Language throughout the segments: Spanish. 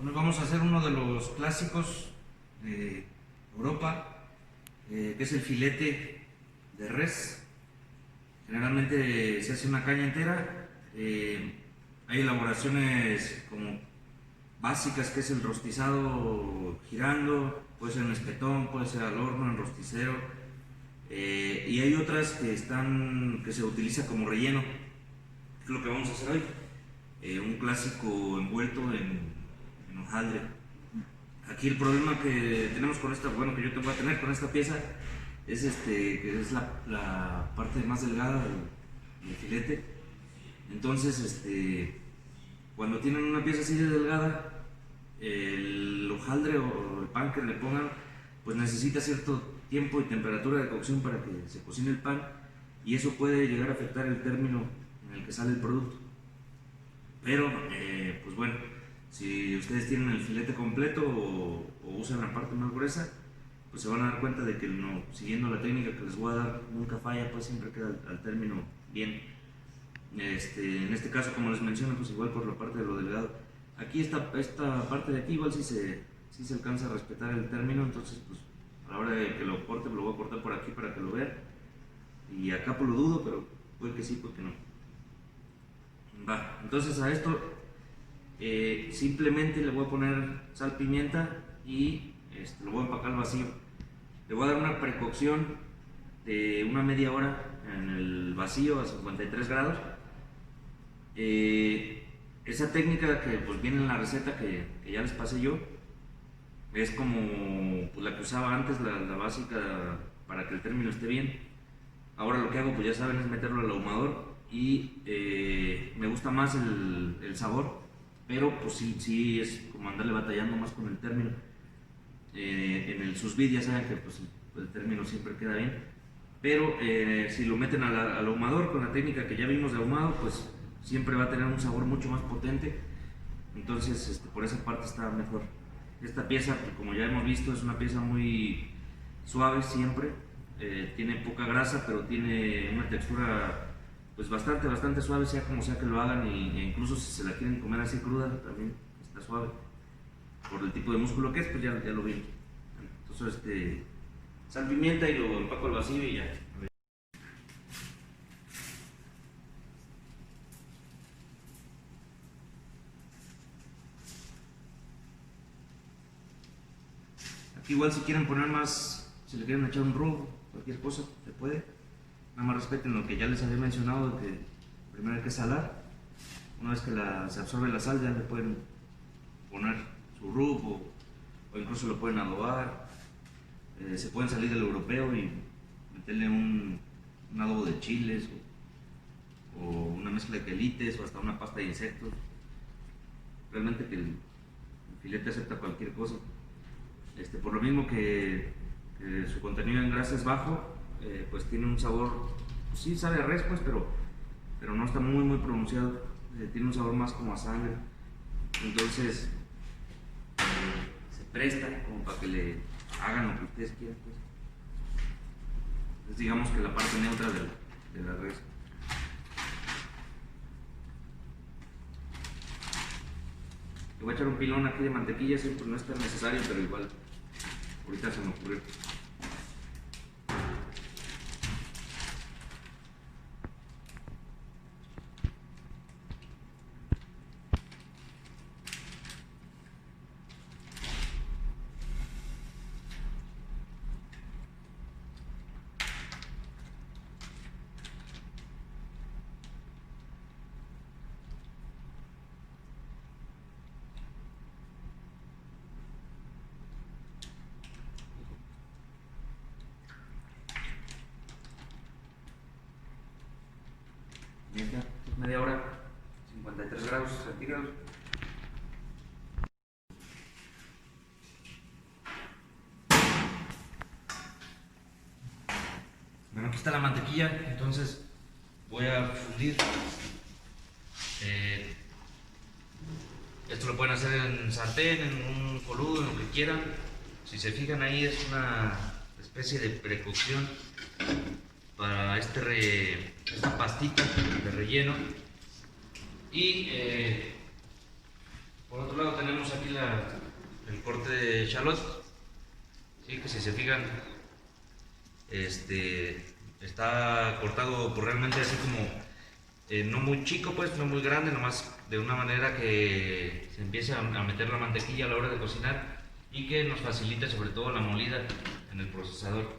Bueno, vamos a hacer uno de los clásicos de Europa, que es el filete de res. Generalmente se hace una caña entera. Hay elaboraciones como básicas, que es el rostizado girando, puede ser en espetón, puede ser al horno, en rosticero, y hay otras que se utiliza como relleno, que es lo que vamos a hacer hoy. Un clásico envuelto en hojaldre. Aquí el problema que tenemos con esta, bueno, que yo voy a tener con esta pieza, es que es la parte más delgada del filete. Entonces, cuando tienen una pieza así de delgada, el hojaldre o el pan que le pongan, pues necesita cierto tiempo y temperatura de cocción para que se cocine el pan, y eso puede llegar a afectar el término en el que sale el producto. Pero, pues bueno, si ustedes tienen el filete completo o usan la parte más gruesa, pues se van a dar cuenta de que no, siguiendo la técnica que les voy a dar, nunca falla, pues siempre queda al término bien. En este caso, como les menciono, pues igual por la parte de lo delgado. Aquí esta parte de aquí igual sí se alcanza a respetar el término, entonces pues a la hora de que lo corte, lo voy a cortar por aquí para que lo vean. Y acá pues lo dudo, pero puede que sí, puede que no. Va, entonces a esto simplemente le voy a poner sal, pimienta y lo voy a empacar al vacío. Le voy a dar una precocción de una media hora en el vacío a 53 grados. Esa técnica que pues viene en la receta que ya les pasé yo, es como pues, la que usaba antes, la básica, para que el término esté bien. Ahora lo que hago, pues ya saben, es meterlo al ahumador, y me gusta más el sabor, pero pues sí es como andarle batallando más con el término. En el sous vide ya saben que pues, el término siempre queda bien, pero si lo meten al ahumador con la técnica que ya vimos de ahumado, pues siempre va a tener un sabor mucho más potente. Entonces por esa parte está mejor. Esta pieza, como ya hemos visto, es una pieza muy suave siempre, tiene poca grasa, pero tiene una textura pues bastante suave, sea como sea que lo hagan, e incluso si se la quieren comer así cruda, también está suave. Por el tipo de músculo que es, pues ya lo vi. Entonces, sal, pimienta, y lo empaco al vacío y ya. Aquí igual si quieren poner más, si le quieren echar un rub, cualquier cosa, se puede. Nada más respeten lo que ya les había mencionado, de que primero hay que salar. Una vez que se absorbe la sal, ya le pueden poner su rub, o incluso lo pueden adobar. Se pueden salir del europeo y meterle un adobo de chiles, o una mezcla de quelites, o hasta una pasta de insectos. Realmente que el filete acepta cualquier cosa. Por lo mismo que su contenido en grasa es bajo, pues tiene un sabor, pues sí sabe a res, pues, pero no está muy pronunciado. Tiene un sabor más como a sangre. Entonces se presta como para que le hagan lo que ustedes quieran, pues. Es, digamos, que la parte neutra de la res. Le voy a echar un pilón aquí de mantequilla, siempre no es tan necesario, pero igual ahorita se me ocurrió. Media hora, 53 grados centígrados. Bueno, aquí está la mantequilla, entonces voy a fundir. Esto lo pueden hacer en sartén, en un coludo, en lo que quieran. Si se fijan ahí, es una especie de precocción para esta pastita de relleno. Y por otro lado tenemos vemos aquí el corte de echalot, sí, que si se fijan, está cortado pues, realmente así como no muy chico, pues no muy grande, nomás de una manera que se empiece a meter la mantequilla a la hora de cocinar y que nos facilite sobre todo la molida en el procesador.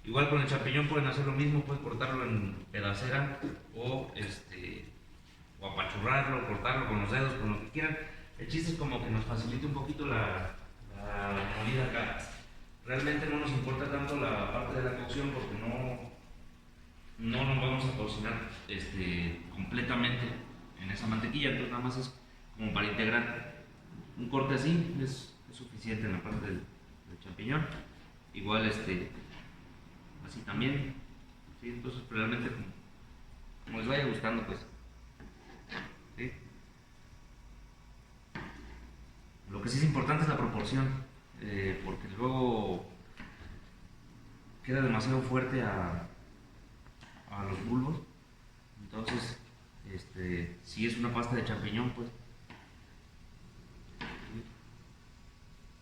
Igual con el champiñón pueden hacer lo mismo, pueden cortarlo en pedacera o apachurrarlo, cortarlo con los dedos, con lo que quieran. El chiste es como que nos facilite un poquito la molida acá. Realmente no nos importa tanto la parte de la cocción porque no nos vamos a cocinar completamente en esa mantequilla, entonces nada más es como para integrar. Un corte así es suficiente en la parte del champiñón. Igual así también, ¿sí? Entonces realmente como les vaya gustando, pues, ¿sí? Lo que sí es importante es la proporción, porque luego queda demasiado fuerte a los bulbos. Entonces si es una pasta de champiñón, pues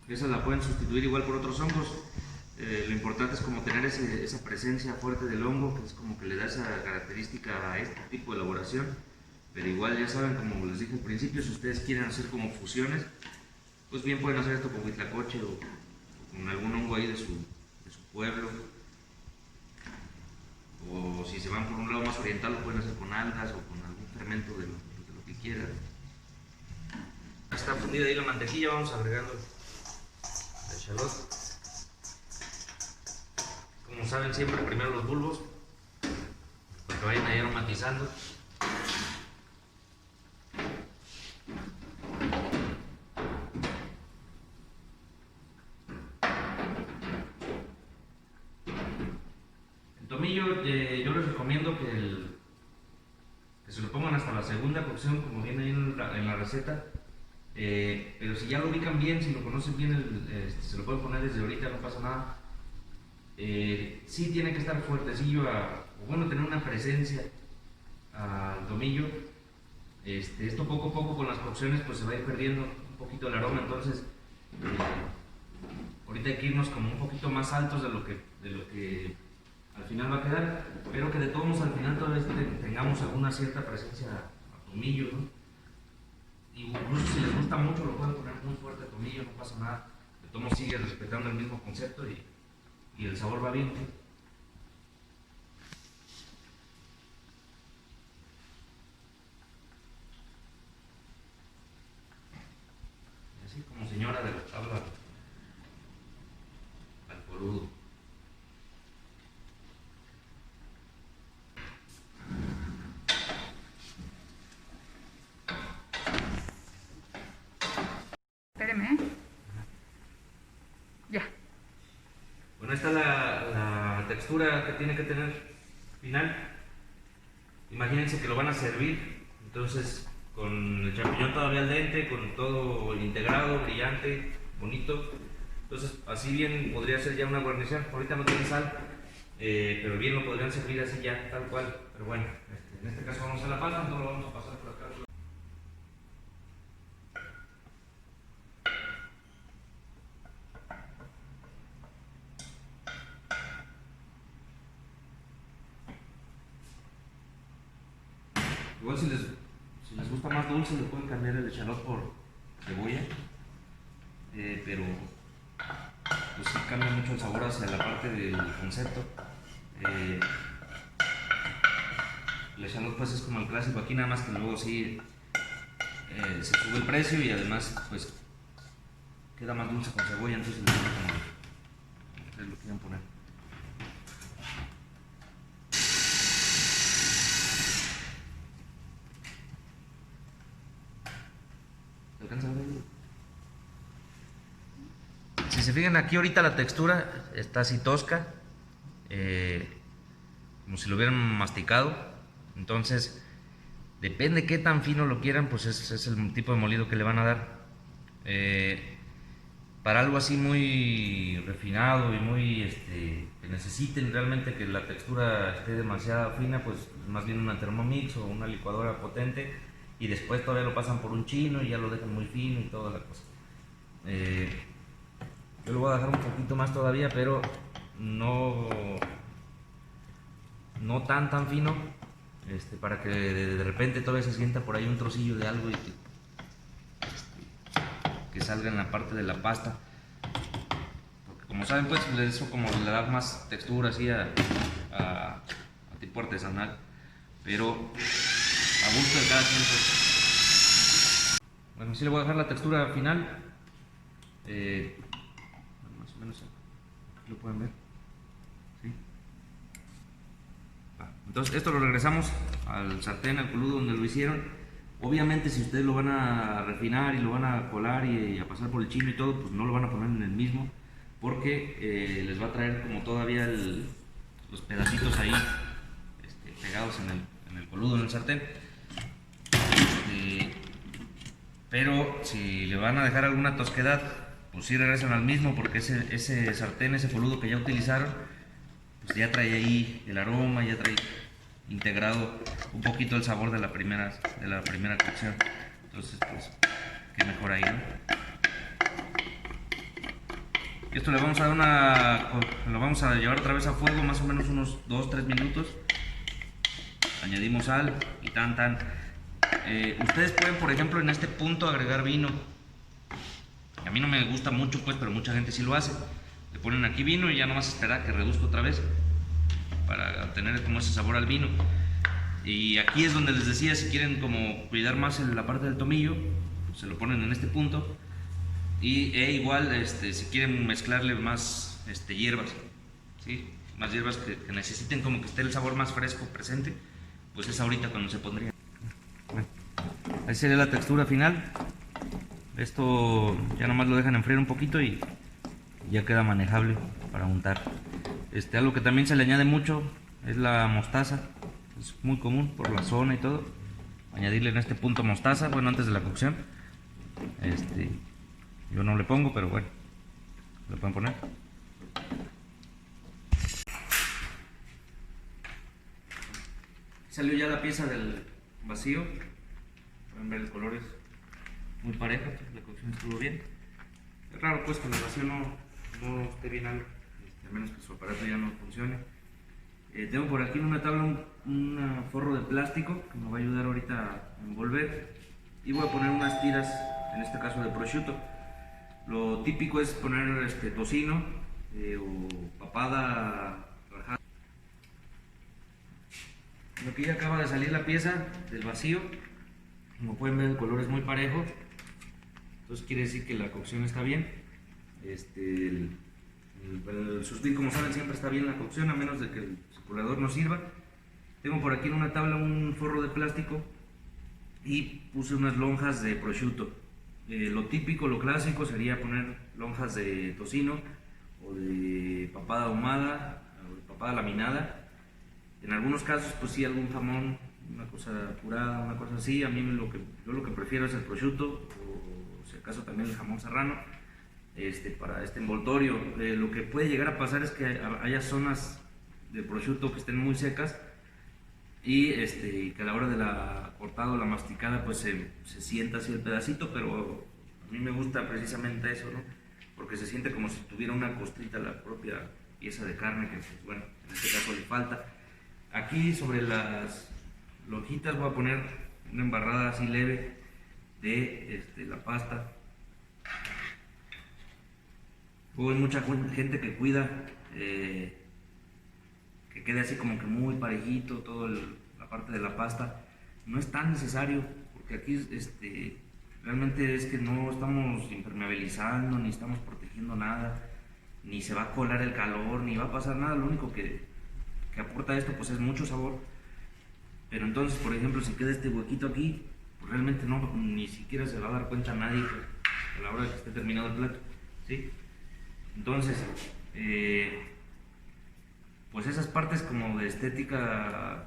esa la pueden sustituir igual por otros hongos. Lo importante es como tener esa presencia fuerte del hongo, que es como que le da esa característica a este tipo de elaboración. Pero igual ya saben, como les dije al principio, si ustedes quieren hacer como fusiones, pues bien pueden hacer esto con huitlacoche o con algún hongo ahí de su pueblo. O si se van por un lado más oriental, lo pueden hacer con algas o con algún fermento de lo que quieran. Está fundida ahí la mantequilla, vamos agregando el echalot. Como saben, siempre primero los bulbos, para que vayan ahí aromatizando. El tomillo, yo les recomiendo que se lo pongan hasta la segunda cocción, como viene ahí en la receta. Pero si ya lo ubican bien, si lo conocen bien, se lo pueden poner desde ahorita, no pasa nada. Sí tiene que estar fuertecillo, o bueno, tener una presencia al tomillo. Esto poco a poco con las cocciones pues se va a ir perdiendo un poquito el aroma, entonces ahorita hay que irnos como un poquito más altos de lo que al final va a quedar, pero que de todos modos al final todavía tengamos alguna cierta presencia a tomillo, ¿no? Incluso si les gusta mucho lo pueden poner muy fuerte a tomillo, no pasa nada, de todos modos sigue respetando el mismo concepto y el sabor va bien, ¿no? Así como señora de la tabla al corudo. Espéreme, ¿eh? Ya. Bueno, esta es la textura que tiene que tener final. Imagínense que lo van a servir, entonces con el champiñón todavía al dente, con todo integrado, brillante, bonito. Entonces así bien podría ser ya una guarnición. Ahorita no tiene sal, pero bien lo podrían servir así ya, tal cual. Pero bueno, en este caso vamos a la pasta, no lo vamos a pasar por acá. Igual si les gusta más dulce, le pueden cambiar el echalot por cebolla, pero pues sí cambia mucho el sabor hacia la parte del concepto. El echalot pues es como el clásico aquí, nada más que luego sí se sube el precio y además pues queda más dulce con cebolla, entonces le gusta como ustedes lo quieran poner. ¿Alcanza a ver? Si se fijan aquí ahorita la textura está así tosca, como si lo hubieran masticado. Entonces depende qué tan fino lo quieran, pues ese es el tipo de molido que le van a dar. Para algo así muy refinado y muy que necesiten realmente que la textura esté demasiado fina, pues más bien una Thermomix o una licuadora potente y después todavía lo pasan por un chino y ya lo dejan muy fino y toda la cosa. Yo lo voy a dejar un poquito más todavía, pero no tan fino, para que de repente todavía se sienta por ahí un trocillo de algo y que salga en la parte de la pasta, porque como saben, pues eso como le da más textura así a tipo artesanal, pero a gusto de cada quien, pues. Bueno, sí le voy a dejar la textura final, más o menos aquí lo pueden ver, ¿sí? Entonces esto lo regresamos al sartén, al coludo donde lo hicieron. Obviamente si ustedes lo van a refinar y lo van a colar y a pasar por el chino y todo, pues no lo van a poner en el mismo, porque les va a traer como todavía los pedacitos ahí pegados en el coludo, en el sartén. Pero si le van a dejar alguna tosquedad, pues sí regresan al mismo, porque ese sartén, ese coludo que ya utilizaron, pues ya trae ahí el aroma, ya trae integrado un poquito el sabor de la primera cocción. Entonces, pues, qué mejor ahí, ¿no? Esto le vamos a dar lo vamos a llevar otra vez a fuego, más o menos unos 2-3 minutos. Añadimos sal y ustedes pueden, por ejemplo, en este punto agregar vino. A mí no me gusta mucho, pues, pero mucha gente sí lo hace. Le ponen aquí vino y ya nomás esperar que reduzca otra vez para obtener como ese sabor al vino. Y aquí es donde les decía, si quieren como cuidar más en la parte del tomillo, pues se lo ponen en este punto. Igual, si quieren mezclarle más hierbas, ¿sí? Más hierbas que necesiten como que esté el sabor más fresco presente, pues es ahorita cuando se pondría. Bueno, ahí sería la textura final. Esto ya nomás lo dejan enfriar un poquito y ya queda manejable para untar. Algo que también se le añade mucho es la mostaza. Es muy común por la zona y todo. Añadirle en este punto mostaza, bueno, antes de la cocción. Yo no le pongo, pero bueno, lo pueden poner. Salió ya la pieza del vacío. Pueden ver el color es muy parejo, la cocción estuvo bien. Es raro pues que el vacío no esté bien algo, a menos que su aparato ya no funcione. Tengo por aquí en una tabla un forro de plástico que me va a ayudar ahorita a envolver, y voy a poner unas tiras, en este caso de prosciutto. Lo típico es poner tocino o papada rajada. Aquí ya acaba de salir la pieza del vacío. Como pueden ver, el color es muy parejo, entonces quiere decir que la cocción está bien. El sustil, como saben, siempre está bien la cocción, a menos de que el circulador no sirva. Tengo por aquí en una tabla un forro de plástico y puse unas lonjas de prosciutto. Lo típico, lo clásico sería poner lonjas de tocino o de papada ahumada o de papada laminada. En algunos casos, pues sí, algún jamón, una cosa curada, una cosa así. A mí yo lo que prefiero es el prosciutto, o si acaso también el jamón serrano, para este envoltorio. Lo que puede llegar a pasar es que haya zonas de prosciutto que estén muy secas y que a la hora de la cortada o la masticada pues se sienta así el pedacito, pero a mí me gusta precisamente eso, ¿no? Porque se siente como si tuviera una costrita la propia pieza de carne, que pues, bueno, en este caso le falta. Aquí sobre las lonjitas voy a poner una embarrada así leve de la pasta. Luego hay mucha gente que cuida que quede así como que muy parejito toda la parte de la pasta. No es tan necesario, porque aquí realmente es que no estamos impermeabilizando, ni estamos protegiendo nada, ni se va a colar el calor, ni va a pasar nada. Lo único que aporta esto pues es mucho sabor. Pero entonces, por ejemplo, si queda este huequito aquí, pues realmente ni siquiera se va a dar cuenta nadie a la hora de que esté terminado el plato, ¿sí? Entonces, pues esas partes como de estética,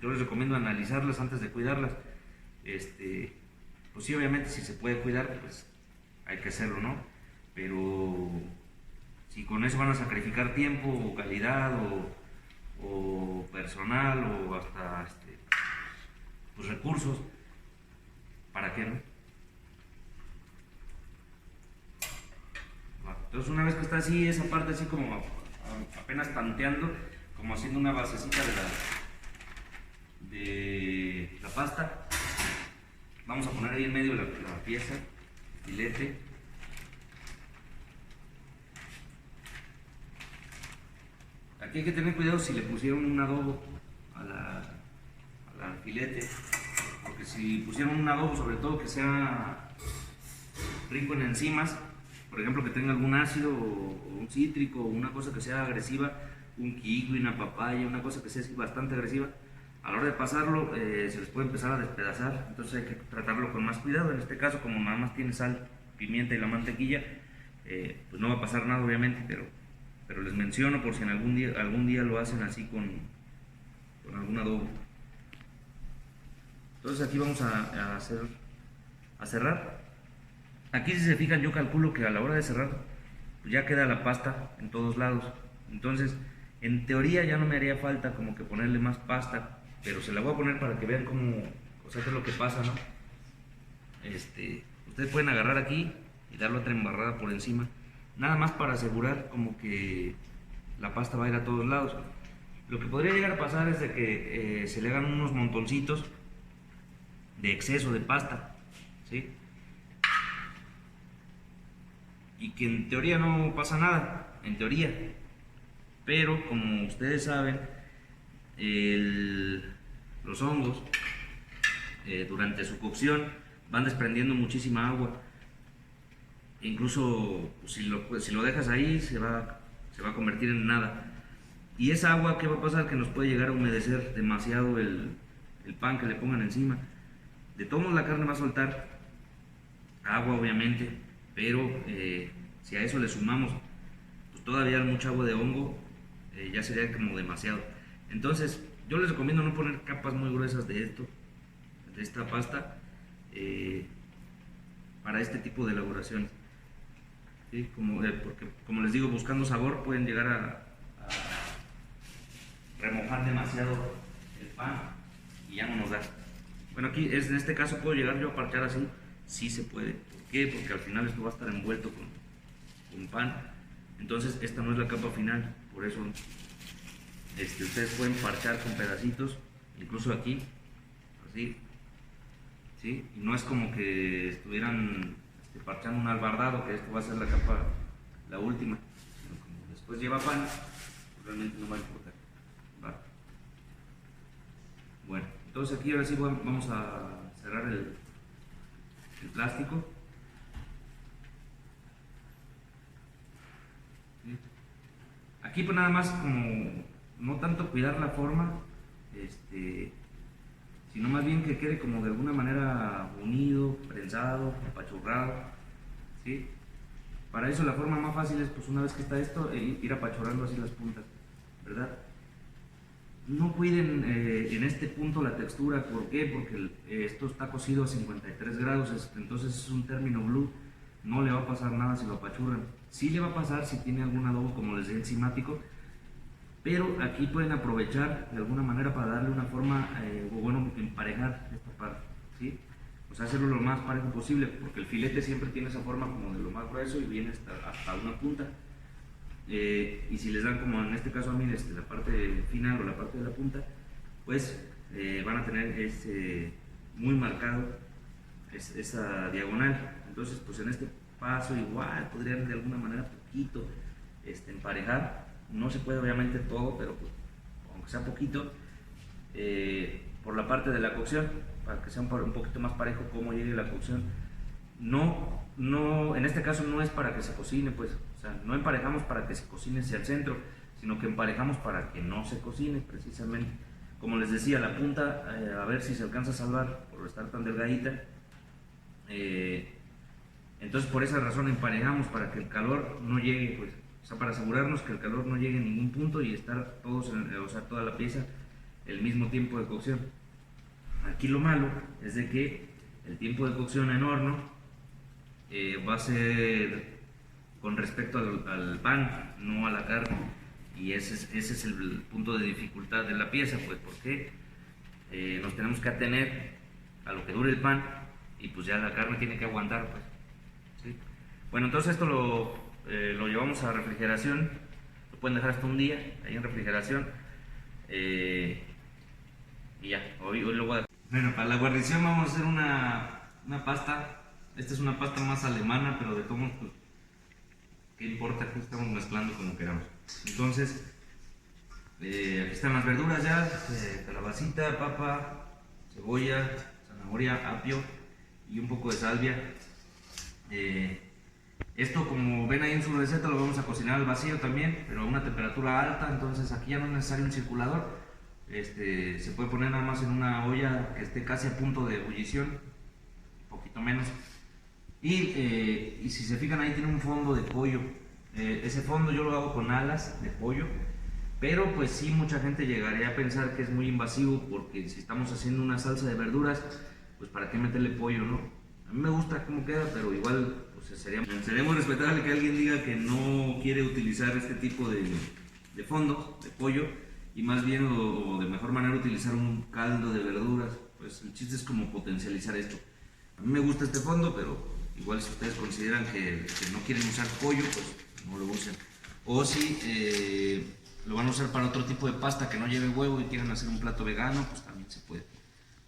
yo les recomiendo analizarlas antes de cuidarlas. Pues sí, obviamente si se puede cuidar, pues hay que hacerlo, ¿no? Pero si con eso van a sacrificar tiempo o calidad o personal o hasta pues recursos, ¿para qué no? Entonces una vez que está así, esa parte así como apenas tanteando, como haciendo una basecita de la pasta, vamos a poner ahí en medio la pieza, el filete. Aquí hay que tener cuidado si le pusieron un adobo al filete, porque si pusieron un adobo, sobre todo que sea rico en enzimas, por ejemplo que tenga algún ácido o un cítrico o una cosa que sea agresiva, un kiwi, una papaya, una cosa que sea bastante agresiva, a la hora de pasarlo se les puede empezar a despedazar, entonces hay que tratarlo con más cuidado. En este caso, como nada más tiene sal, pimienta y la mantequilla, pues no va a pasar nada obviamente, pero les menciono por si en algún día lo hacen así con algún adobo. Entonces aquí vamos a cerrar. Aquí, si se fijan, yo calculo que a la hora de cerrar pues ya queda la pasta en todos lados. Entonces, en teoría ya no me haría falta como que ponerle más pasta, pero se la voy a poner para que vean cómo, o sea, qué es lo que pasa, ¿no? Ustedes pueden agarrar aquí y darle otra embarrada por encima, nada más para asegurar como que la pasta va a ir a todos lados. Lo que podría llegar a pasar es de que se le hagan unos montoncitos de exceso de pasta, ¿sí? Y que en teoría no pasa nada, en teoría, pero como ustedes saben, los hongos durante su cocción van desprendiendo muchísima agua. Incluso pues, si lo dejas ahí se va a convertir en nada, y esa agua, ¿qué va a pasar? Que nos puede llegar a humedecer demasiado el pan que le pongan encima. De todos modos la carne va a soltar agua obviamente, pero si a eso le sumamos pues todavía mucha agua de hongo, ya sería como demasiado. Entonces yo les recomiendo no poner capas muy gruesas de esta pasta para este tipo de elaboraciones, ¿sí? Porque como les digo, buscando sabor pueden llegar a remojar demasiado el pan y ya no nos da. Bueno, aquí en este caso puedo llegar yo a parchar así, sí se puede. ¿Por qué? Porque al final esto va a estar envuelto con pan, entonces esta no es la capa final, por eso ustedes pueden parchar con pedacitos, incluso aquí, así, ¿sí? Y no es como que estuvieran parchando un albardado, que esto va a ser la capa, la última, sino como después lleva pan, pues realmente no va a importar, ¿va? Bueno, entonces aquí ahora sí vamos a cerrar el plástico. ¿Sí? Aquí pues nada más como no tanto cuidar la forma, sino más bien que quede como de alguna manera unido, prensado, apachurrado, ¿sí? Para eso la forma más fácil es, pues una vez que está esto, ir apachurrando así las puntas, ¿verdad? No cuiden en este punto la textura. ¿Por qué? Porque esto está cocido a 53 grados, entonces es un término blue, no le va a pasar nada si lo apachurran. Sí le va a pasar si tiene algún adobo, como les decía, enzimático, pero aquí pueden aprovechar de alguna manera para darle una forma, o bueno, emparejar esta parte, ¿sí? O sea, hacerlo lo más parejo posible, porque el filete siempre tiene esa forma como de lo más grueso y viene hasta una punta. Y si les dan, como en este caso a mí, la parte final o la parte de la punta, pues van a tener muy marcado esa diagonal. Entonces pues en este paso igual podrían de alguna manera poquito emparejar. No se puede obviamente todo, pero pues, aunque sea poquito, por la parte de la cocción, para que sea un poquito más parejo cómo llegue la cocción. No, en este caso no es para que se cocine, pues, o sea, no emparejamos para que se cocine hacia el centro, sino que emparejamos para que no se cocine, precisamente. Como les decía, la punta, a ver si se alcanza a salvar por estar tan delgadita. Entonces, por esa razón emparejamos, para que el calor no llegue, pues, o sea, para asegurarnos que el calor no llegue a ningún punto y estar todos, o sea, toda la pieza el mismo tiempo de cocción. Aquí lo malo es de que el tiempo de cocción en horno va a ser con respecto al pan, no a la carne, y ese es el punto de dificultad de la pieza, pues porque nos tenemos que atener a lo que dure el pan y pues ya la carne tiene que aguantar, pues. ¿Sí? Bueno, entonces esto lo llevamos a refrigeración, lo pueden dejar hasta un día ahí en refrigeración, y ya, hoy lo voy a dejar. Bueno, para la guarnición vamos a hacer una pasta. Esta es una pasta más alemana, pero de todos, pues, ¿qué importa? Aquí estamos mezclando como queramos. Entonces, aquí están las verduras ya, calabacita, papa, cebolla, zanahoria, apio y un poco de salvia. Esto, como ven ahí en su receta, lo vamos a cocinar al vacío también, pero a una temperatura alta. Entonces aquí ya no es necesario un circulador, se puede poner nada más en una olla que esté casi a punto de ebullición, un poquito menos. Y si se fijan, ahí tiene un fondo de pollo. Ese fondo yo lo hago con alas de pollo, pero pues sí, mucha gente llegaría a pensar que es muy invasivo, porque si estamos haciendo una salsa de verduras, pues para qué meterle pollo, ¿no? A mí me gusta cómo queda, pero igual pues sería muy respetable que alguien diga que no quiere utilizar este tipo de fondo de pollo, y más bien o de mejor manera utilizar un caldo de verduras. Pues el chiste es como potencializar esto. A mí me gusta este fondo, pero igual si ustedes consideran que no quieren usar pollo, pues no lo usen. O si lo van a usar para otro tipo de pasta que no lleve huevo y quieren hacer un plato vegano, pues también se puede.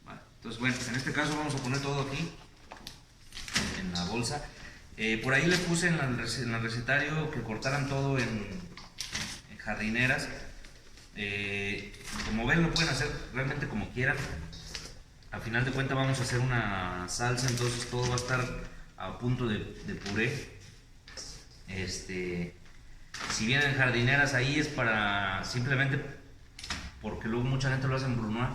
Vale. Entonces, bueno, en este caso vamos a poner todo aquí en la bolsa. Por ahí le puse en el recetario que cortaran todo en jardineras. Como ven, lo pueden hacer realmente como quieran. Al final de cuentas vamos a hacer una salsa, entonces todo va a estar a punto de puré. Si vienen jardineras ahí es para simplemente porque luego mucha gente lo hace en brunoise,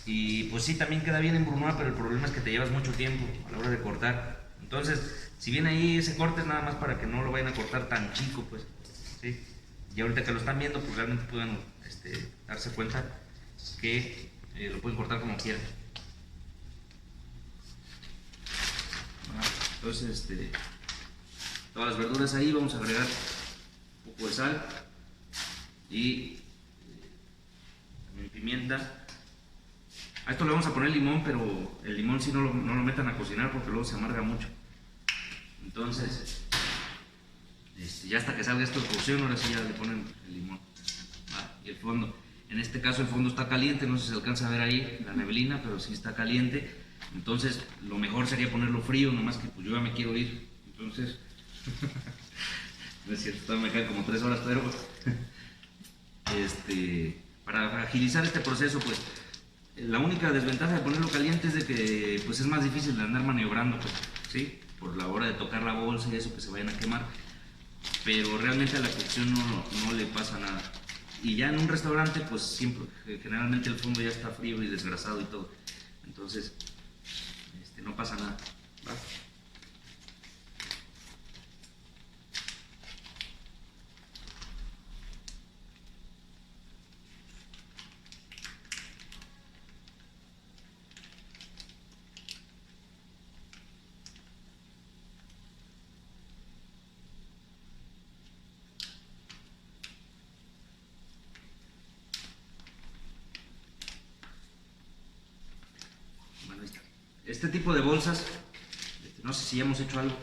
y pues sí, también queda bien en brunoise, pero el problema es que te llevas mucho tiempo a la hora de cortar. Entonces, si viene ahí ese corte, es nada más para que no lo vayan a cortar tan chico, pues, ¿sí? Y ahorita que lo están viendo, pues realmente pueden darse cuenta que lo pueden cortar como quieran. Entonces, todas las verduras ahí, vamos a agregar un poco de sal y también pimienta. A esto le vamos a poner limón, pero el limón sí no lo metan a cocinar porque luego se amarga mucho. Entonces, ya hasta que salga esto de cocción, ahora sí ya le ponen el limón. Y el fondo, en este caso el fondo está caliente, no sé si se alcanza a ver ahí la neblina, pero sí está caliente. Entonces lo mejor sería ponerlo frío, nomás que pues yo ya me quiero ir. Entonces, no es cierto, todavía me quedan como 3 horas, pero para agilizar este proceso, pues la única desventaja de ponerlo caliente es de que pues es más difícil de andar maniobrando, pues, ¿sí? Por la hora de tocar la bolsa y eso, que se vayan a quemar. Pero realmente a la cocción no le pasa nada. Y ya en un restaurante, pues siempre, generalmente el fondo ya está frío y desgrasado y todo. Entonces, no pasa nada, ¿va? Bueno, este tipo de bolsas, no sé si ya hemos hecho algo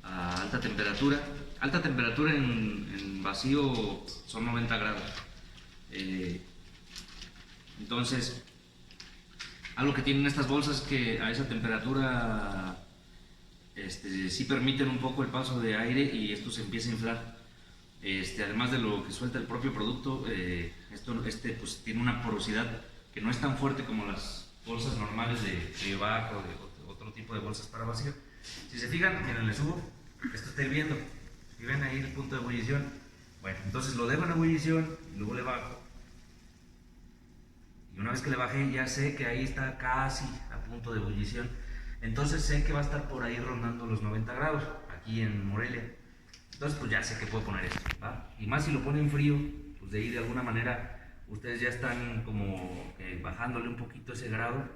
a alta temperatura. Alta temperatura en vacío son 90 grados. Entonces, algo que tienen estas bolsas es que a esa temperatura sí permiten un poco el paso de aire y esto se empieza a inflar. Además de lo que suelta el propio producto, pues tiene una porosidad que no es tan fuerte como las bolsas normales de Bach o de otro tipo de bolsas para vacío. Si se fijan, miren, le subo, esto está hirviendo. Si ven ahí el punto de ebullición, bueno, entonces lo dejo en ebullición y luego le bajo. Y una vez que le bajé, ya sé que ahí está casi a punto de ebullición. Entonces sé que va a estar por ahí rondando los 90 grados, aquí en Morelia. Entonces pues ya sé que puedo poner esto, ¿va? Y más si lo ponen frío, pues de ahí de alguna manera ustedes ya están como bajándole un poquito ese grado,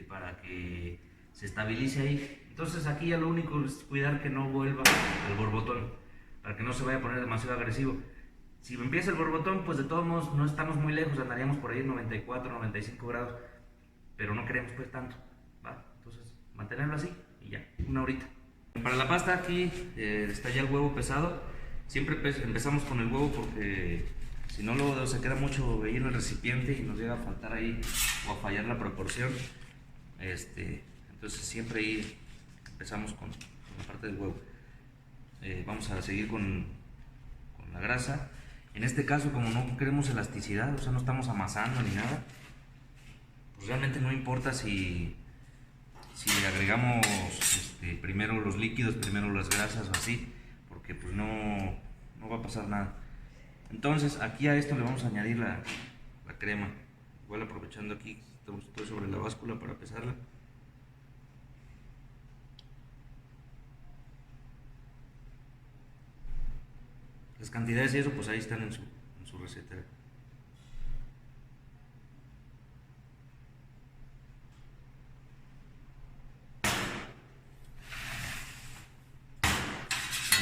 para que se estabilice ahí. Entonces aquí ya lo único es cuidar que no vuelva el borbotón, para que no se vaya a poner demasiado agresivo. Si empieza el borbotón, pues de todos modos no estamos muy lejos, andaríamos por ahí en 94, 95 grados, pero no queremos pues tanto, ¿va? Entonces mantenerlo así y ya, una horita. Para la pasta aquí está ya el huevo pesado. Siempre empezamos con el huevo porque si no luego se queda mucho ahí en el recipiente y nos llega a faltar ahí o a fallar la proporción. Entonces siempre ahí empezamos con la parte del huevo. Vamos a seguir con la grasa. En este caso, como no queremos elasticidad, o sea, no estamos amasando ni nada, pues realmente no importa si agregamos primero los líquidos, primero las grasas o así, porque pues no va a pasar nada. Entonces aquí a esto le vamos a añadir la crema. Igual aprovechando aquí, estoy sobre la báscula para pesarla. Las cantidades y eso pues ahí están en su receta.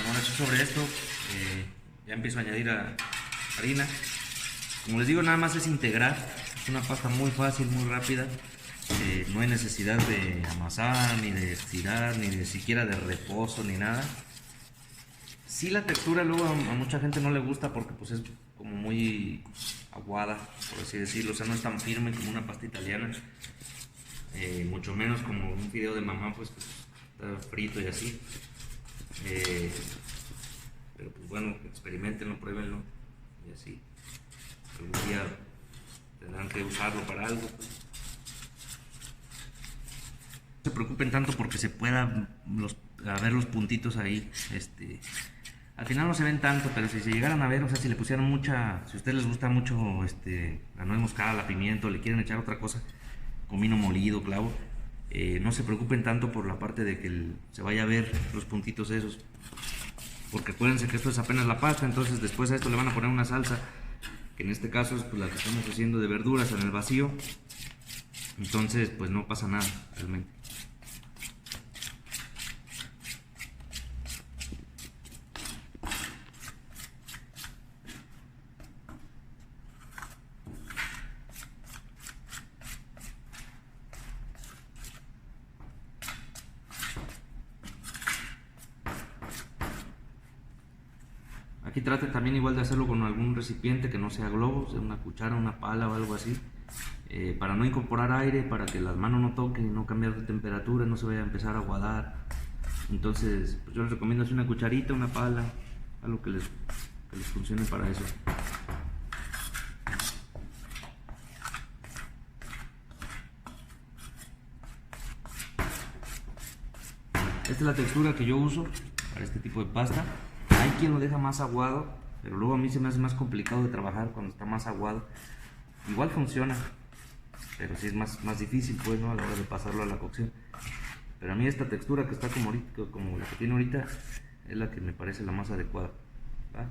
Bueno, eso sobre esto, ya empiezo a añadir harina. Como les digo, nada más es integrar. Es una pasta muy fácil, muy rápida. No hay necesidad de amasar, ni de estirar, ni de siquiera de reposo, ni nada. Sí, la textura luego a mucha gente no le gusta porque pues es como muy aguada, por así decirlo. O sea, no es tan firme como una pasta italiana. Mucho menos como un fideo de mamá, pues está frito y así. Pero pues bueno, experimentenlo, pruébenlo y así. Algún día tendrán que usarlo para algo. Pues. No se preocupen tanto porque se puedan ver los puntitos ahí. Al final no se ven tanto, pero si se llegaran a ver, o sea, si le pusieran si a ustedes les gusta mucho la nuez moscada, la pimienta, le quieren echar otra cosa, comino molido, clavo, no se preocupen tanto por la parte de que se vaya a ver los puntitos esos, porque acuérdense que esto es apenas la pasta. Entonces después a esto le van a poner una salsa, que en este caso es pues, la que estamos haciendo de verduras en el vacío. Entonces pues no pasa nada realmente. Aquí traten también igual de hacerlo con algún recipiente que no sea globo, sea una cuchara, una pala o algo así, para no incorporar aire, para que las manos no toquen, no cambiar de temperatura, no se vaya a empezar a aguadar. Entonces pues yo les recomiendo hacer una cucharita, una pala, algo que les funcione para eso. Esta es la textura que yo uso para este tipo de pasta. Hay quien lo deja más aguado, pero luego a mí se me hace más complicado de trabajar cuando está más aguado. Igual funciona, pero sí es más difícil pues, ¿no? A la hora de pasarlo a la cocción. Pero a mí esta textura que está como la que tiene ahorita es la que me parece la más adecuada, ¿va?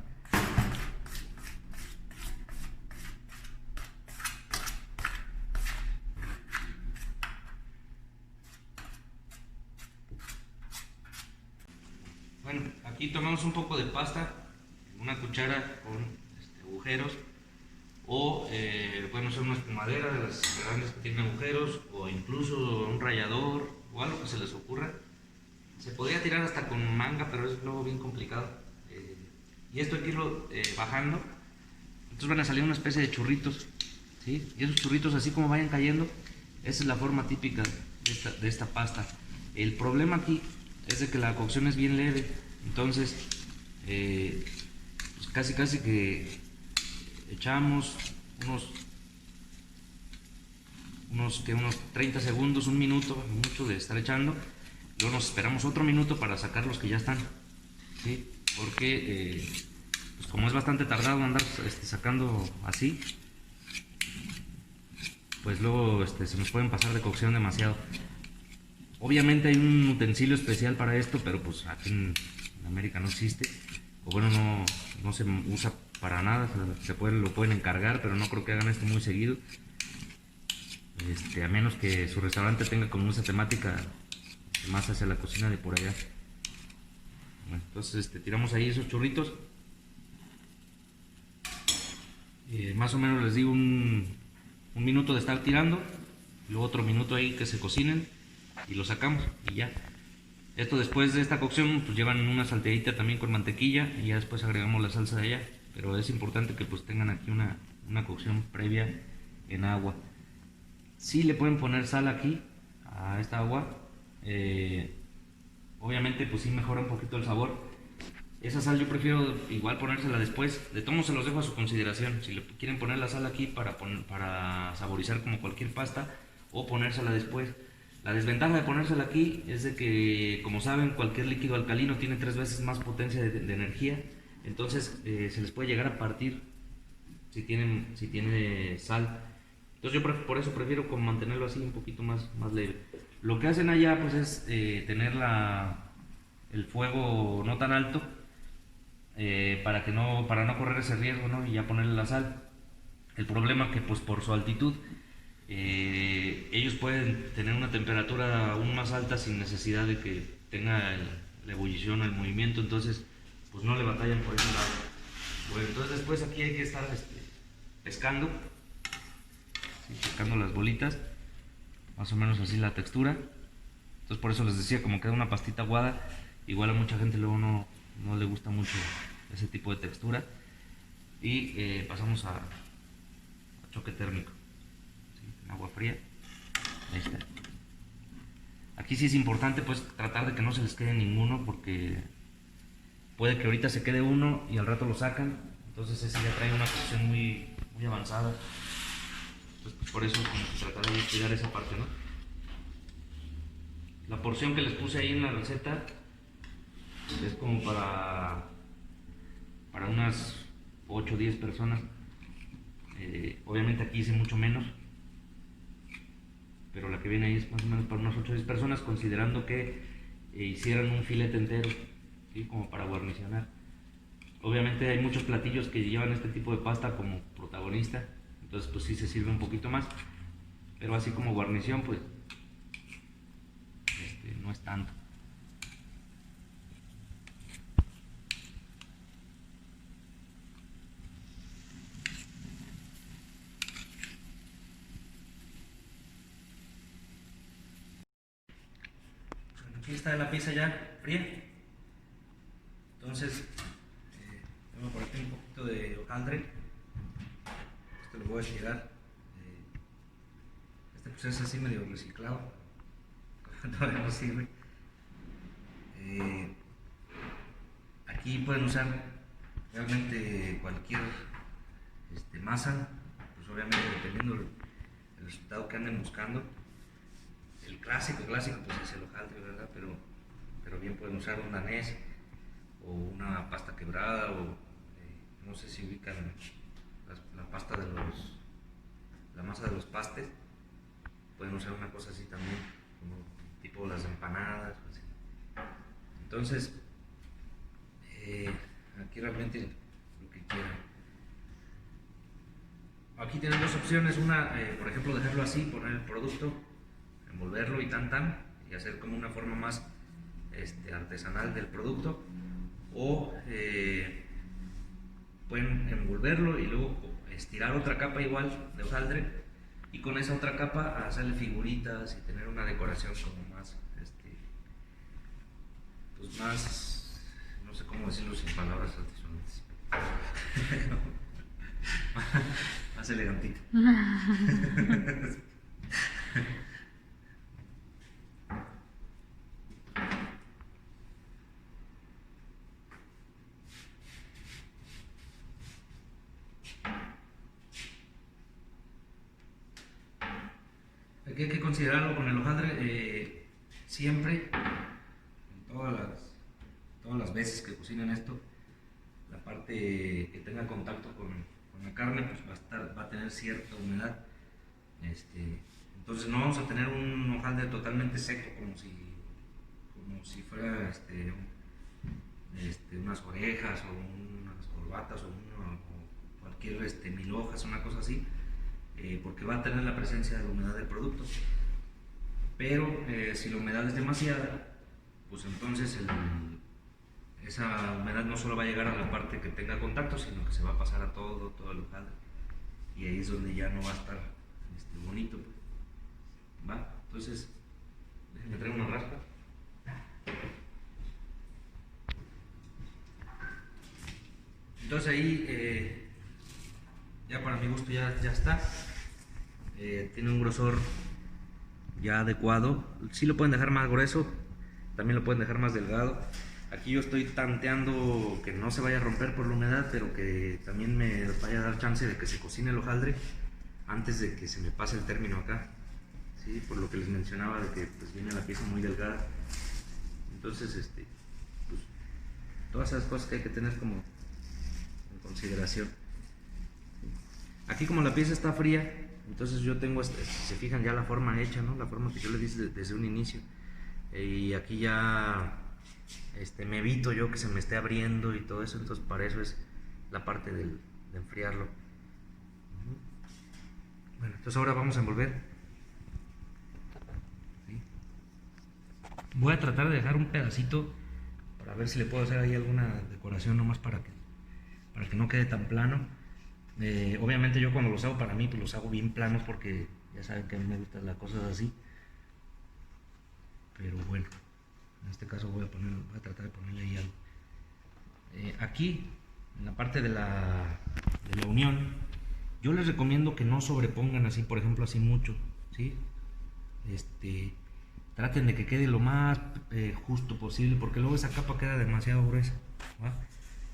Bueno, aquí tomamos un poco de pasta, una cuchara con agujeros, o bueno, son una espumadera de las grandes que tienen agujeros, o incluso un rallador o algo que se les ocurra. Se podría tirar hasta con manga, pero es luego bien complicado. Y esto hay que irlo bajando. Entonces van a salir una especie de churritos, ¿sí? Y esos churritos, así como vayan cayendo, esa es la forma típica de esta pasta. El problema aquí es de que la cocción es bien leve. Entonces pues casi que echamos unos 30 segundos, un minuto mucho de estar echando. Luego nos esperamos otro minuto para sacar los que ya están, ¿sí? Porque pues como es bastante tardado andar sacando así, pues luego se nos pueden pasar de cocción demasiado. Obviamente hay un utensilio especial para esto, pero pues aquí en América no existe, o bueno, no se usa para nada. Lo pueden encargar, pero no creo que hagan esto muy seguido, a menos que su restaurante tenga como esa temática más hacia la cocina de por allá. Bueno, entonces tiramos ahí esos churritos, más o menos les digo un minuto de estar tirando, luego otro minuto ahí que se cocinen, y lo sacamos y ya. Esto después de esta cocción pues llevan una salteadita también con mantequilla y ya después agregamos la salsa de allá, pero es importante que pues tengan aquí una cocción previa en agua. Sí le pueden poner sal aquí a esta agua, obviamente pues sí mejora un poquito el sabor. Esa sal yo prefiero igual ponérsela después. De todos modos se los dejo a su consideración. Si le quieren poner la sal aquí para saborizar como cualquier pasta o ponérsela después. La desventaja de ponérsela aquí es de que, como saben, cualquier líquido alcalino tiene 3 veces más potencia de energía. Entonces se les puede llegar a partir si tiene sal. Entonces yo por eso prefiero como mantenerlo así un poquito más leve. Lo que hacen allá pues es tener el fuego no tan alto, para no correr ese riesgo, ¿no? Y ya ponerle la sal. El problema que pues por su altitud ellos pueden tener una temperatura aún más alta sin necesidad de que tenga la ebullición o el movimiento, entonces pues no le batallan por ese lado. Bueno, entonces después aquí hay que estar pescando, ¿sí? Pescando las bolitas, más o menos así la textura. Entonces por eso les decía, como queda una pastita aguada, igual a mucha gente luego no le gusta mucho ese tipo de textura. Y pasamos a choque térmico, ¿sí? En agua fría. Ahí está. Aquí sí es importante pues tratar de que no se les quede ninguno, porque puede que ahorita se quede uno y al rato lo sacan, entonces ese ya trae una cocción muy avanzada. Entonces pues por eso como que tratar de cuidar esa parte, ¿no? La porción que les puse ahí en la receta es como para unas 8 o 10 personas. Obviamente aquí hice mucho menos, pero la que viene ahí es más o menos para unas 8 o 10 personas, considerando que hicieran un filete entero, ¿sí? Como para guarnicionar. Obviamente hay muchos platillos que llevan este tipo de pasta como protagonista, entonces pues sí se sirve un poquito más, pero así como guarnición pues no es tanto. Aquí está la pieza ya fría, entonces voy a poner un poquito de hojaldre. Esto lo voy a estirar. Este pues es así medio reciclado, todavía no sirve. Aquí pueden usar realmente cualquier masa, pues obviamente dependiendo del resultado que anden buscando. El clásico pues es el hojaldre, ¿verdad? Pero bien pueden usar un danés o una pasta quebrada, o no sé si ubican la pasta la masa de los pastes. Pueden usar una cosa así también, como tipo las empanadas, así. Entonces aquí realmente lo que quieran. Aquí tienen dos opciones: una, por ejemplo, dejarlo así, poner el producto, envolverlo y y hacer como una forma más artesanal del producto, o pueden envolverlo y luego estirar otra capa igual de hojaldre, y con esa otra capa hacerle figuritas y tener una decoración como más pues más, no sé cómo decirlo sin palabras altisonantes, más elegantita. Aquí hay que considerarlo con el hojaldre, siempre, en todas las veces que cocinen esto, la parte que tenga contacto con la carne pues va a tener cierta humedad. Entonces no vamos a tener un hojaldre totalmente seco como si fuera unas orejas o unas corbatas o cualquier mil hojas, una cosa así, porque va a tener la presencia de la humedad del producto. Pero si la humedad es demasiada, pues entonces esa humedad no solo va a llegar a la parte que tenga contacto, sino que se va a pasar a todo el hojaldre, y ahí es donde ya no va a estar bonito, pues. ¿Va? Entonces Déjenme traer una raspa. Entonces ahí, ya para mi gusto ya está. Tiene un grosor ya adecuado. Sí lo pueden dejar más grueso, también lo pueden dejar más delgado. Aquí yo estoy tanteando que no se vaya a romper por la humedad, pero que también me vaya a dar chance de que se cocine el hojaldre antes de que se me pase el término acá. ¿Sí? Por lo que les mencionaba de que pues, viene la pieza muy delgada. Entonces, pues, todas esas cosas que hay que tener como en consideración. Aquí como la pieza está fría, entonces yo tengo, si se fijan, ya la forma hecha, ¿no? La forma que yo le di desde un inicio. Y aquí ya me evito yo que se me esté abriendo y todo eso, entonces para eso es la parte de enfriarlo. Bueno, entonces ahora vamos a envolver. ¿Sí? Voy a tratar de dejar un pedacito para ver si le puedo hacer ahí alguna decoración nomás para que no quede tan plano. Obviamente yo cuando los hago para mí, pues los hago bien planos porque ya saben que a mí me gustan las cosas así. Pero bueno, en este caso voy a tratar de ponerle ahí algo. Aquí, en la parte de la unión, yo les recomiendo que no sobrepongan así, por ejemplo, así mucho, ¿sí? Traten de que quede lo más justo posible, porque luego esa capa queda demasiado gruesa, ¿va?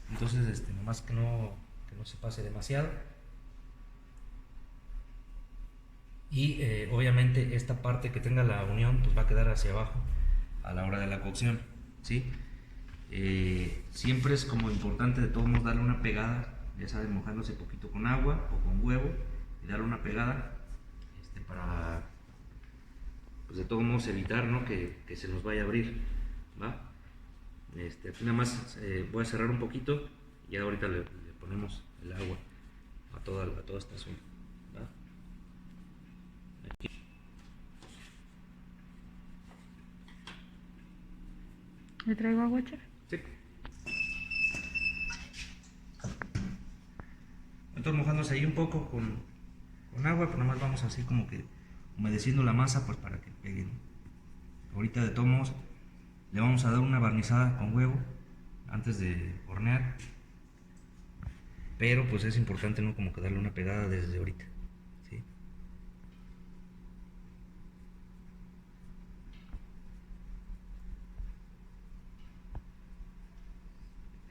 Entonces, nomás que no se pase demasiado. Y obviamente esta parte que tenga la unión pues va a quedar hacia abajo a la hora de la cocción, ¿sí? Siempre es como importante de todos modos darle una pegada, ya saben, mojándose poquito con agua o con huevo y darle una pegada para pues de todos modos evitar, ¿no? que se nos vaya a abrir, ¿va? Aquí nada más voy a cerrar un poquito y ya ahorita le ponemos el agua a toda esta zona, ¿va? Aquí. ¿Le traigo agua, chef? Sí. Entonces mojándose ahí un poco con agua, pues nada más vamos así como que humedeciendo la masa pues para que peguen. Ahorita de todos modos le vamos a dar una barnizada con huevo antes de hornear, pero pues es importante, ¿no? Como que darle una pegada desde ahorita, ¿sí?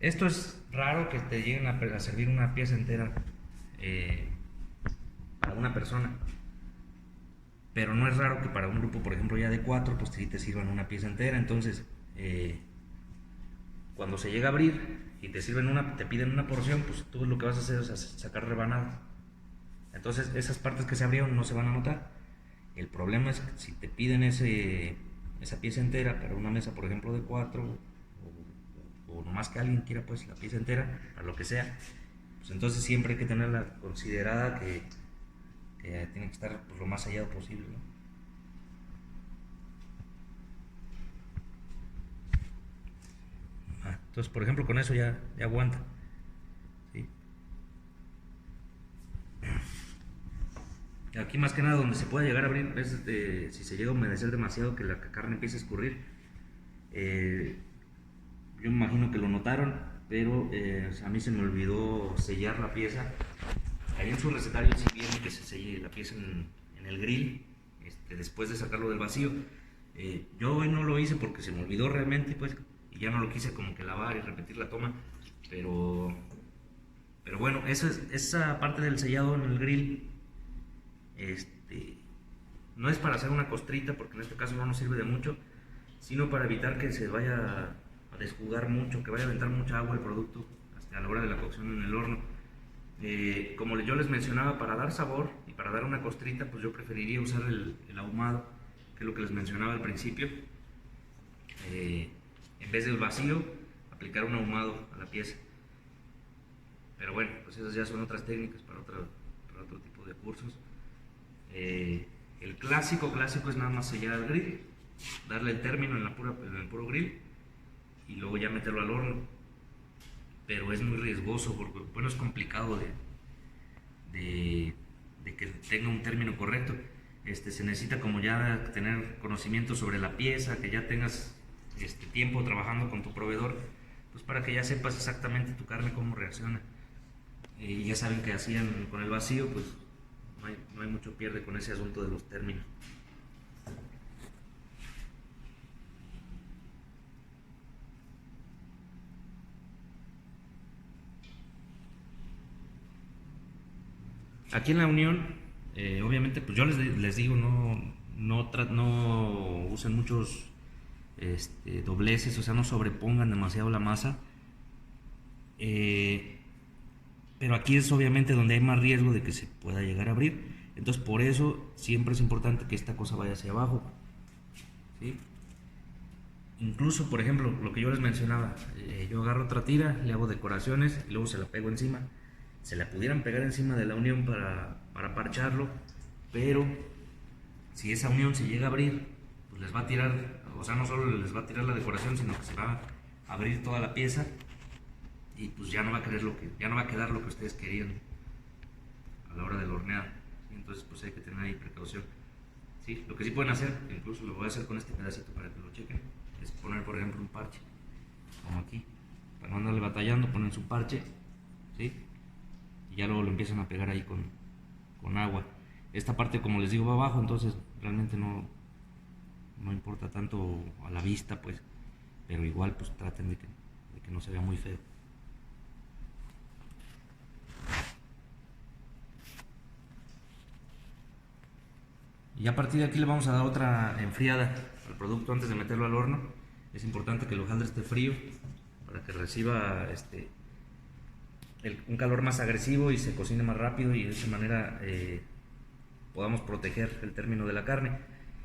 Esto es raro que te lleguen a servir una pieza entera para una persona, pero no es raro que para un grupo, por ejemplo, ya de 4, pues sí te sirvan una pieza entera. Entonces, cuando se llega a abrir y te piden una porción, pues tú lo que vas a hacer es sacar rebanadas. Entonces, esas partes que se abrieron no se van a notar. El problema es que si te piden esa pieza entera para una mesa, por ejemplo, de 4, o nomás que alguien quiera pues la pieza entera, para lo que sea, pues entonces siempre hay que tenerla considerada que tiene que estar pues, lo más sellado posible, ¿no? Entonces, por ejemplo, con eso ya aguanta, ¿sí? Aquí más que nada donde se puede llegar a abrir es si se llega a humedecer demasiado, que la carne empiece a escurrir. Yo me imagino que lo notaron, pero a mí se me olvidó sellar la pieza. Ahí en su recetario sí viene que se selle la pieza en el grill después de sacarlo del vacío. Yo hoy no lo hice porque se me olvidó realmente, pues, y ya no lo quise como que lavar y repetir la toma, pero bueno, esa parte del sellado en el grill no es para hacer una costrita, porque en este caso no nos sirve de mucho, sino para evitar que se vaya a desjugar mucho, que vaya a aventar mucha agua el producto hasta a la hora de la cocción en el horno. Como yo les mencionaba, para dar sabor y para dar una costrita, pues yo preferiría usar el ahumado, que es lo que les mencionaba al principio. En vez del vacío, aplicar un ahumado a la pieza. Pero bueno, pues esas ya son otras técnicas para otro tipo de cursos. El clásico es nada más sellar el grill, darle el término en el puro grill y luego ya meterlo al horno. Pero es muy riesgoso porque bueno, es complicado de que tenga un término correcto. se necesita como ya tener conocimiento sobre la pieza, que ya tengas tiempo trabajando con tu proveedor, pues para que ya sepas exactamente tu carne cómo reacciona. Y ya saben que hacían con el vacío, pues no hay mucho pierde con ese asunto de los términos. Aquí en la unión, obviamente, pues yo les digo, no usen muchos dobleces, o sea, no sobrepongan demasiado la masa. Pero aquí es obviamente donde hay más riesgo de que se pueda llegar a abrir. Entonces, por eso siempre es importante que esta cosa vaya hacia abajo, ¿sí? Incluso, por ejemplo, lo que yo les mencionaba, yo agarro otra tira, le hago decoraciones y luego se la pego encima. Se la pudieran pegar encima de la unión para parcharlo, pero si esa unión se llega a abrir, pues les va a tirar, o sea, no solo les va a tirar la decoración, sino que se va a abrir toda la pieza y pues ya no va a quedar lo que ustedes querían a la hora del horneado. ¿Sí? Entonces pues hay que tener ahí precaución. ¿Sí? Lo que sí pueden hacer, incluso lo voy a hacer con este pedacito para que lo chequen, es poner por ejemplo un parche, como aquí, para no andarle batallando, ponen su parche, ¿sí? Y ya luego lo empiezan a pegar ahí con agua. Esta parte, como les digo, va abajo, entonces realmente no importa tanto a la vista, pues, pero igual pues traten de que no se vea muy feo. Y a partir de aquí le vamos a dar otra enfriada al producto antes de meterlo al horno. Es importante que el hojaldre esté frío para que reciba un calor más agresivo y se cocine más rápido, y de esa manera podamos proteger el término de la carne.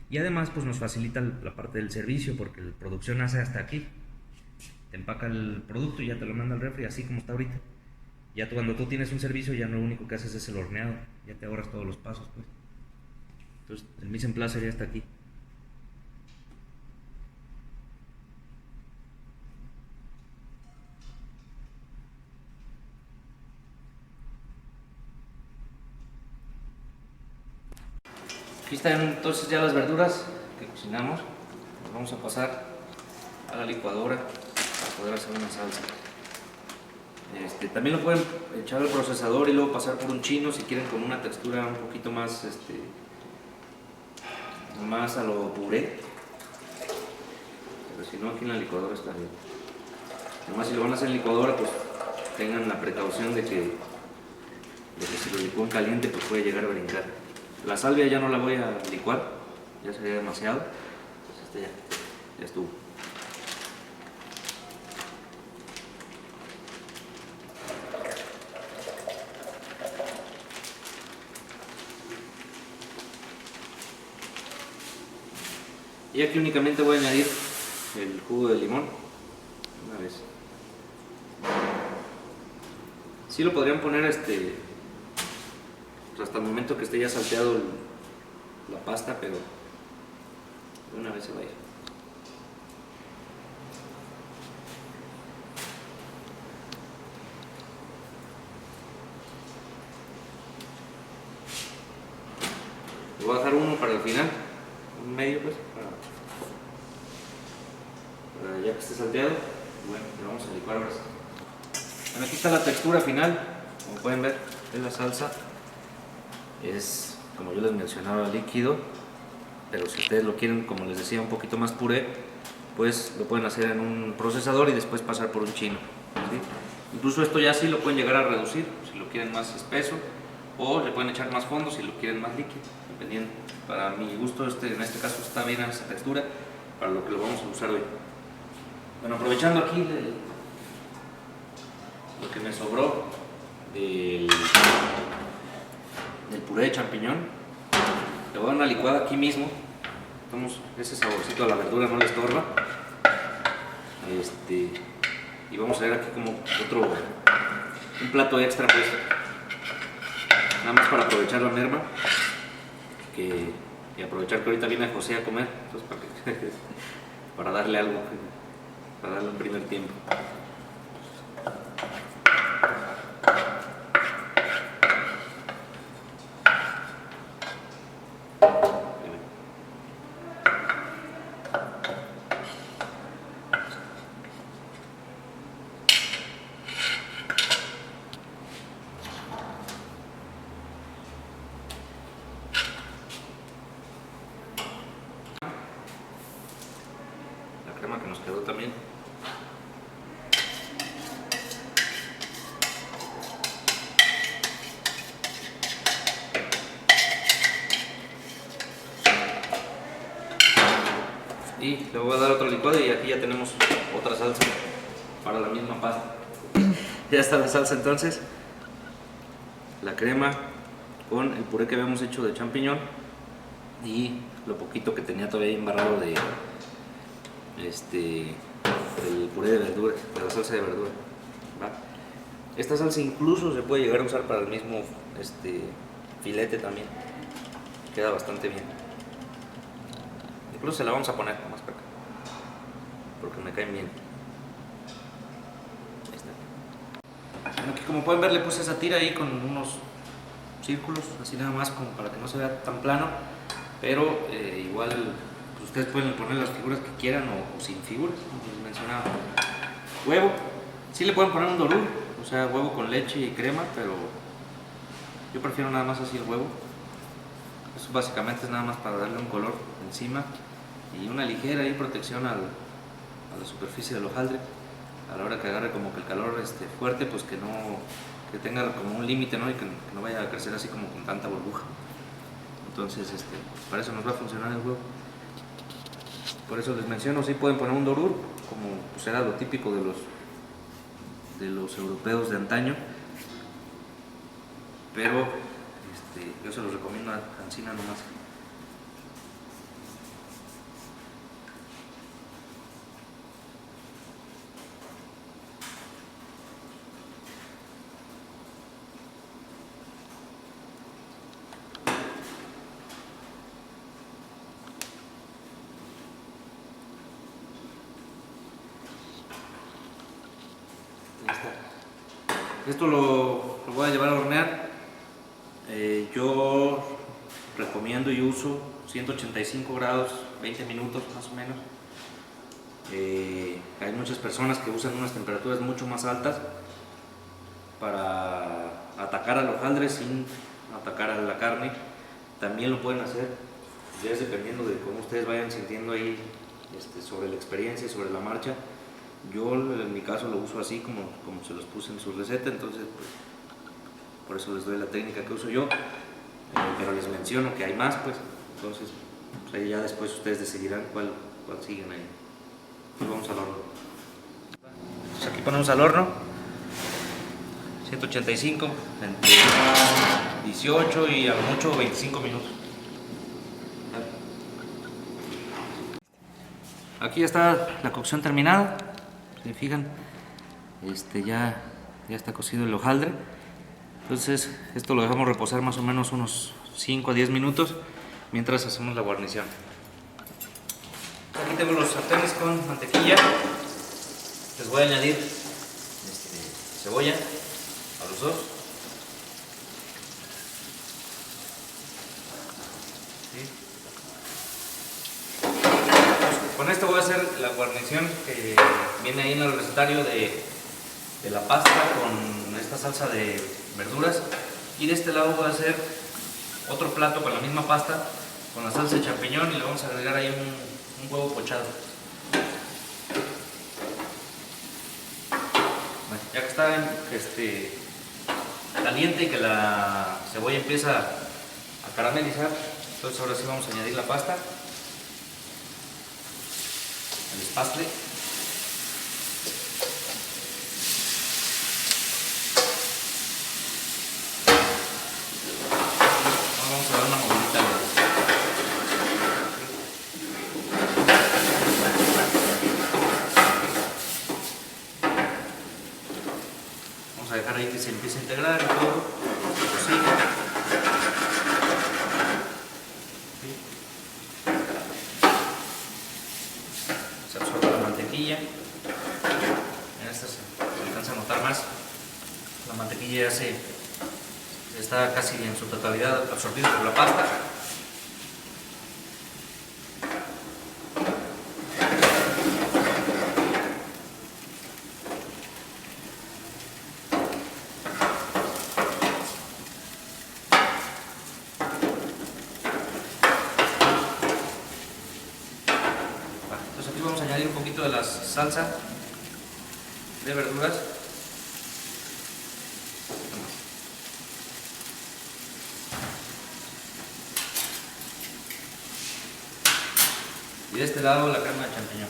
Y además pues nos facilita la parte del servicio, porque la producción hace hasta aquí, te empaca el producto y ya te lo manda al refri así como está ahorita. Ya cuando tú tienes un servicio, ya no lo único que haces es el horneado, ya te ahorras todos los pasos, pues. Entonces el mise en place sería hasta aquí. Aquí están entonces ya las verduras que cocinamos. Las vamos a pasar a la licuadora para poder hacer una salsa. También lo pueden echar al procesador y luego pasar por un chino si quieren, con una textura un poquito más más a lo puré, pero si no, aquí en la licuadora está bien. Además, si lo van a hacer en licuadora, pues tengan la precaución de que si lo licúan caliente, pues puede llegar a brincar. La salvia ya no la voy a licuar, ya sería demasiado, pues ya estuvo. Y aquí únicamente voy a añadir el jugo de limón una vez. Sí lo podrían poner pues hasta el momento que esté ya salteado la pasta, pero de una vez se va a ir. Le voy a dejar uno para el final, un medio pues, para ya que esté salteado. Bueno, lo vamos a licuar ahora. Bueno, aquí está la textura final, como pueden ver, es la salsa. Es, como yo les mencionaba, líquido, pero si ustedes lo quieren, como les decía, un poquito más puré, pues lo pueden hacer en un procesador y después pasar por un chino, ¿sí? Incluso esto ya sí lo pueden llegar a reducir, si lo quieren más espeso, o le pueden echar más fondo si lo quieren más líquido, dependiendo. Para mi gusto, en este caso está bien esa textura para lo que lo vamos a usar hoy. Bueno, aprovechando aquí lo que me sobró del puré de champiñón, le voy a dar una licuada aquí mismo. Ese saborcito a la verdura no le estorba. Y vamos a ver aquí como un plato extra, pues, nada más para aprovechar la merma, y aprovechar que ahorita viene José a comer, entonces para darle algo, para darle un primer tiempo. crema que nos quedó también. Y le voy a dar otro licuado y aquí ya tenemos otra salsa para la misma pasta. Ya está la salsa entonces. La crema con el puré que habíamos hecho de champiñón y lo poquito que tenía todavía embarrado de del puré de verdura, de la salsa de verdura. ¿Va? Esta salsa incluso se puede llegar a usar para el mismo filete también. Queda bastante bien. Incluso se la vamos a poner más para acá, porque me caen bien. Ahí está. Aquí, como pueden ver, le puse esa tira ahí con unos círculos, así nada más como para que no se vea tan plano, pero igual pues ustedes pueden poner las figuras que quieran o sin figuras, como les mencionaba. Huevo, sí le pueden poner un dorur, o sea, huevo con leche y crema, pero yo prefiero nada más así el huevo. Eso básicamente es nada más para darle un color encima y una ligera ahí protección a la superficie del hojaldre a la hora que agarre como que el calor fuerte, pues que tenga como un límite, ¿no? Y que no vaya a crecer así como con tanta burbuja. Entonces para eso nos va a funcionar el huevo. Por eso les menciono, sí pueden poner un dorur, como pues era lo típico de los europeos de antaño, pero yo se los recomiendo a Ancina nomás. Ya está. Esto lo voy a llevar a hornear. Yo recomiendo y uso 185 grados, 20 minutos más o menos. Hay muchas personas que usan unas temperaturas mucho más altas para atacar al hojaldre sin atacar a la carne. También lo pueden hacer, ya es dependiendo de cómo ustedes vayan sintiendo ahí sobre la experiencia, sobre la marcha. Yo en mi caso lo uso así como se los puse en su receta, entonces pues, por eso les doy la técnica que uso yo, pero les menciono que hay más, pues entonces pues ahí ya después ustedes decidirán cuál siguen ahí. Pues vamos al horno. Pues aquí ponemos al horno 185 entre 18 y a lo mucho 25 minutos. Aquí ya está la cocción terminada. Se fijan, ya está cocido el hojaldre. Entonces esto lo dejamos reposar más o menos unos 5 a 10 minutos mientras hacemos la guarnición. Aquí tengo los sartenes con mantequilla. Les voy a añadir cebolla a los dos. ¿Sí? Con esto voy a hacer la guarnición que viene ahí en el recetario de la pasta con esta salsa de verduras, y de este lado voy a hacer otro plato con la misma pasta con la salsa de champiñón y le vamos a agregar ahí un huevo pochado. Bueno, ya que está caliente y que la cebolla empieza a caramelizar, entonces ahora sí vamos a añadir la pasta, el espastle. Vamos a dar una movida. Vamos a dejar ahí que se empiece a integrar y todo. Así. Se absorbe la mantequilla. En esta se alcanza a notar más. La mantequilla ya está casi en su totalidad absorbida por la pasta. Entonces aquí vamos vamos a añadir un poquito de la salsa de verduras. Y de este lado la crema de champiñón.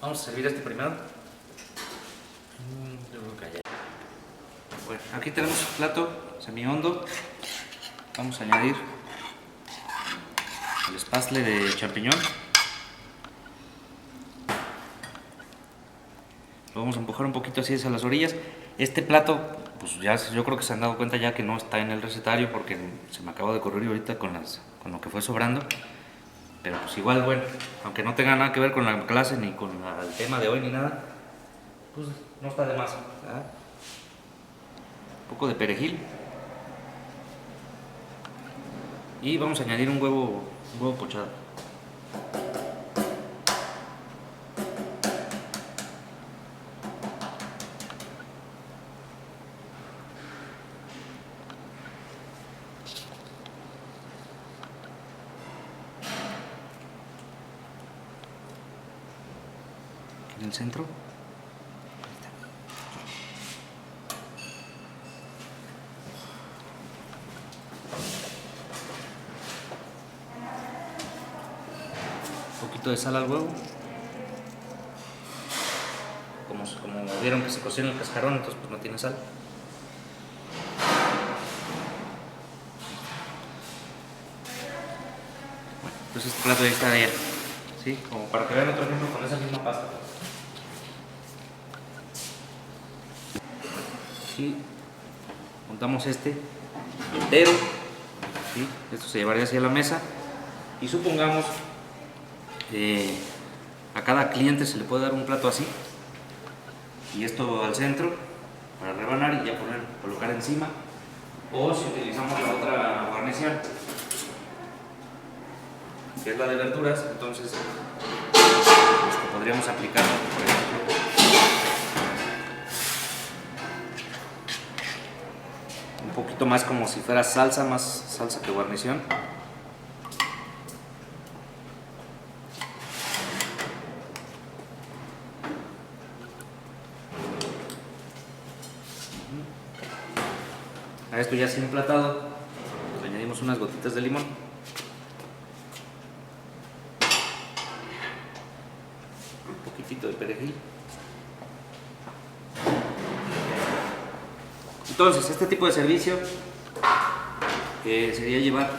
Vamos a servir este primero. Yo creo que ya. Bueno, aquí tenemos un plato semi-hondo. Vamos a añadir el espastle de champiñón. Lo vamos a empujar un poquito así hacia las orillas. Este plato, pues ya yo creo que se han dado cuenta ya que no está en el recetario porque se me acaba de ocurrir ahorita con lo que fue sobrando. Pero pues igual, bueno, aunque no tenga nada que ver con la clase ni con el tema de hoy ni nada, pues no está de más, ¿verdad? Un poco de perejil. Y vamos a añadir un huevo pochado. En el centro. Un poquito de sal al huevo. Como vieron que se coció en el cascarón, entonces pues no tiene sal. Bueno, pues este plato ya está ya, ¿sí? Como para que vean otro ejemplo con esa misma pasta. Y montamos este entero, ¿sí? Esto se llevaría hacia la mesa y supongamos a cada cliente se le puede dar un plato así y esto al centro para rebanar y ya colocar encima, o si utilizamos la otra guarnición que es la de verduras, entonces podríamos aplicar, por ejemplo, un poquito más como si fuera salsa, más salsa que guarnición. A esto ya sin emplatado, le añadimos unas gotitas de limón. Un poquitito de perejil. Entonces, este tipo de servicio sería llevar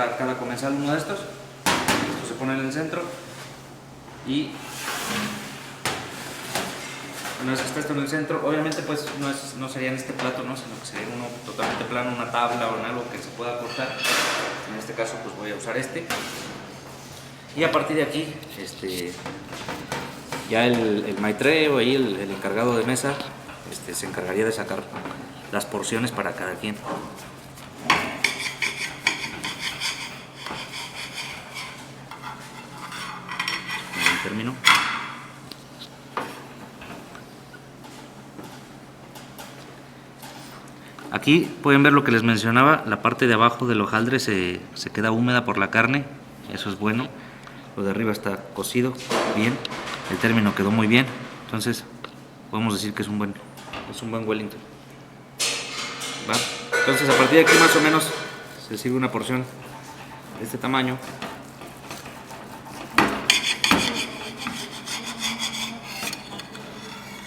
a cada comensal uno de estos. Esto se pone en el centro y una vez que está esto en el centro, obviamente pues no sería en este plato, ¿no? Sino que sería uno totalmente plano, una tabla o en algo que se pueda cortar. En este caso pues voy a usar este. Y a partir de aquí, ya el maitreo, ahí el encargado de mesa, se encargaría de sacar las porciones para cada quien. Termino. Aquí pueden ver lo que les mencionaba, la parte de abajo del hojaldre se queda húmeda por la carne, eso es bueno. Lo de arriba está cocido bien, el término quedó muy bien, entonces podemos decir que es un buen Wellington. ¿Va? Entonces a partir de aquí más o menos se sirve una porción de este tamaño.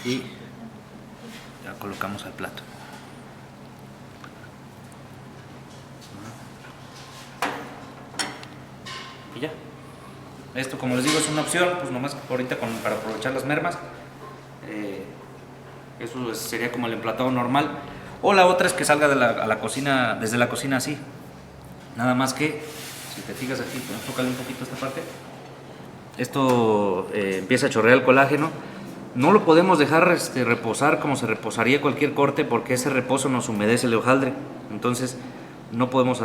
y ya colocamos al plato. Y ya. Esto, como les digo, es una opción, pues nomás ahorita para aprovechar las mermas. Eso sería como el emplatado normal. O la otra es que salga a la cocina, desde la cocina así. Nada más que, si te fijas aquí, tócale un poquito esta parte. Esto empieza a chorrear el colágeno. No lo podemos dejar reposar como se reposaría cualquier corte, porque ese reposo nos humedece el hojaldre. Entonces no podemos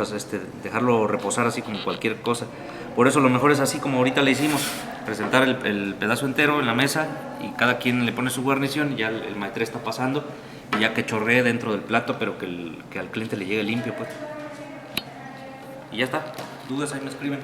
dejarlo reposar así como cualquier cosa. Por eso lo mejor es así como ahorita le hicimos, presentar el pedazo entero en la mesa y cada quien le pone su guarnición y ya el maître está pasando y ya que chorree dentro del plato, pero que al cliente le llegue limpio, pues. Y ya está. ¿Dudas? Ahí me escriben.